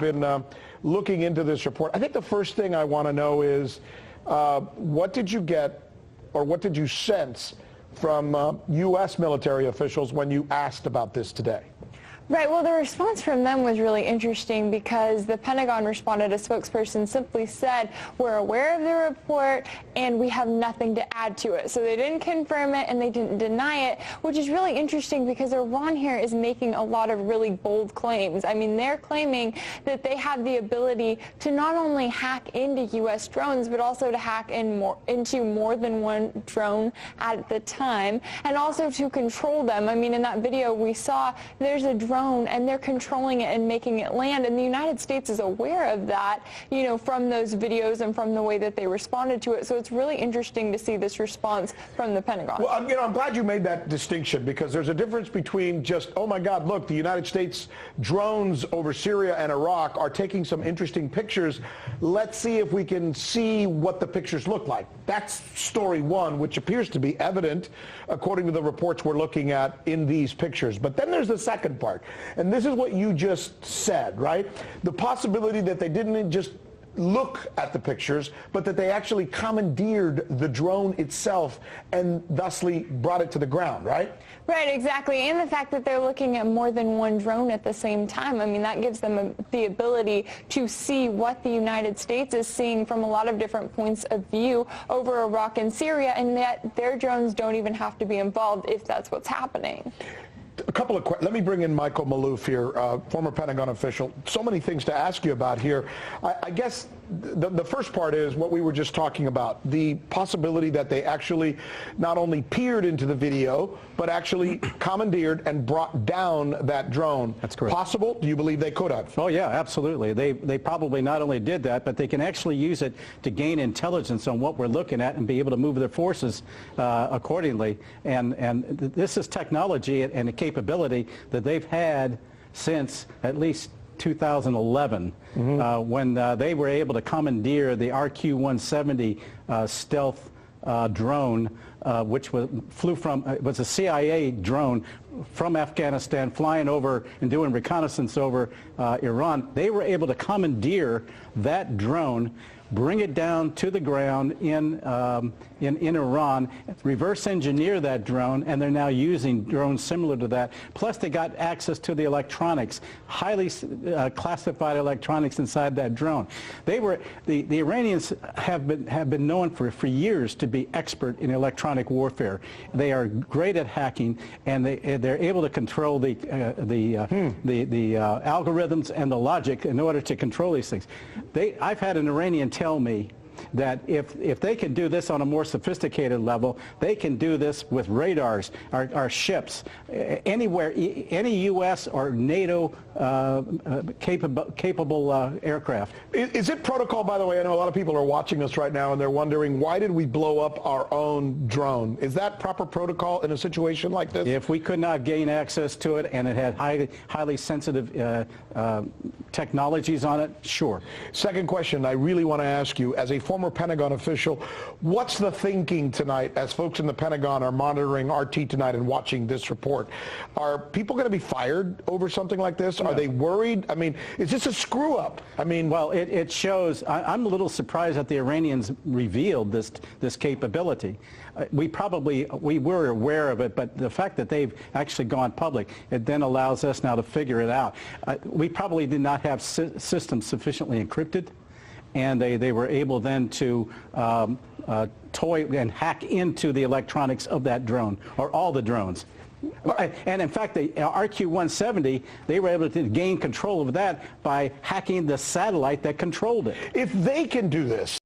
been looking into this report. I think the first thing I want to know is what did you get or what did you sense from U.S. military officials when you asked about this today? Right, well, the response from them was really interesting because the Pentagon responded. A spokesperson simply said, we're aware of the report and we have nothing to add to it. So they didn't confirm it and they didn't deny it, which is really interesting because Iran here is making a lot of really bold claims. I mean, they're claiming that they have the ability to not only hack into U.S. drones, but also to hack into more than one drone at the time, and also to control them. I mean, in that video we saw, there's a drone and they're controlling it and making it land, and the United States is aware of that, you know, from those videos and from the way that they responded to it. So it's really interesting to see this response from the Pentagon. Well, you know, I'm glad you made that distinction, because there's a difference between just, oh my God, look, the United States drones over Syria and Iraq are taking some interesting pictures. Let's see if we can see what the pictures look like. That's story one, which appears to be evident according to the reports we're looking at in these pictures. But then there's the second part. And this is what you just said, right? The possibility that they didn't just look at the pictures, but that they actually commandeered the drone itself and thusly brought it to the ground, right? Right, exactly. And the fact that they're looking at more than one drone at the same time, I mean, that gives them the ability to see what the United States is seeing from a lot of different points of view over Iraq and Syria, and that their drones don't even have to be involved if that's what's happening. A couple of questions. Let me bring in Michael Maloof here, former Pentagon official. So many things to ask you about here. I guess the first part is what we were just talking about, the possibility that they actually not only peered into the video, but actually commandeered and brought down that drone. That's correct. Possible? Do you believe they could have? Oh, yeah, absolutely. They probably not only did that, but they can actually use it to gain intelligence on what we're looking at and be able to move their forces accordingly. And this is technology and a capability that they've had since at least 2011, when they were able to commandeer the RQ-170 stealth drone, which was a CIA drone from Afghanistan, flying over and doing reconnaissance over Iran. They were able to commandeer that drone, bring it down to the ground in Iran, reverse engineer that drone, and they're now using drones similar to that. Plus, they got access to the electronics, highly classified electronics inside that drone. The Iranians have been known for years to be expert in electronic warfare. They are great at hacking, and they're able to control the algorithms and the logic in order to control these things. I've had an Iranian tell me that if they can do this on a more sophisticated level, they can do this with radars, our ships, anywhere, any U.S. or NATO capable aircraft. Is it protocol, by the way? I know a lot of people are watching us right now and they're wondering, why did we blow up our own drone? Is that proper protocol in a situation like this? If we could not gain access to it and it had highly sensitive technologies on it, sure. Second question I really want to ask you, as a former Pentagon official, what's the thinking tonight as folks in the Pentagon are monitoring RT tonight and watching this report? Are people going to be fired over something like this? Are they worried? I mean, is this a screw up? I mean, well, it shows. I'm a little surprised that the Iranians revealed this capability. We were aware of it, but the fact that they've actually gone public, it then allows us now to figure it out. We probably did not have systems sufficiently encrypted, and they were able then to toy and hack into the electronics of that drone, or all the drones. And in fact, the RQ-170, they were able to gain control of that by hacking the satellite that controlled it. If they can do this,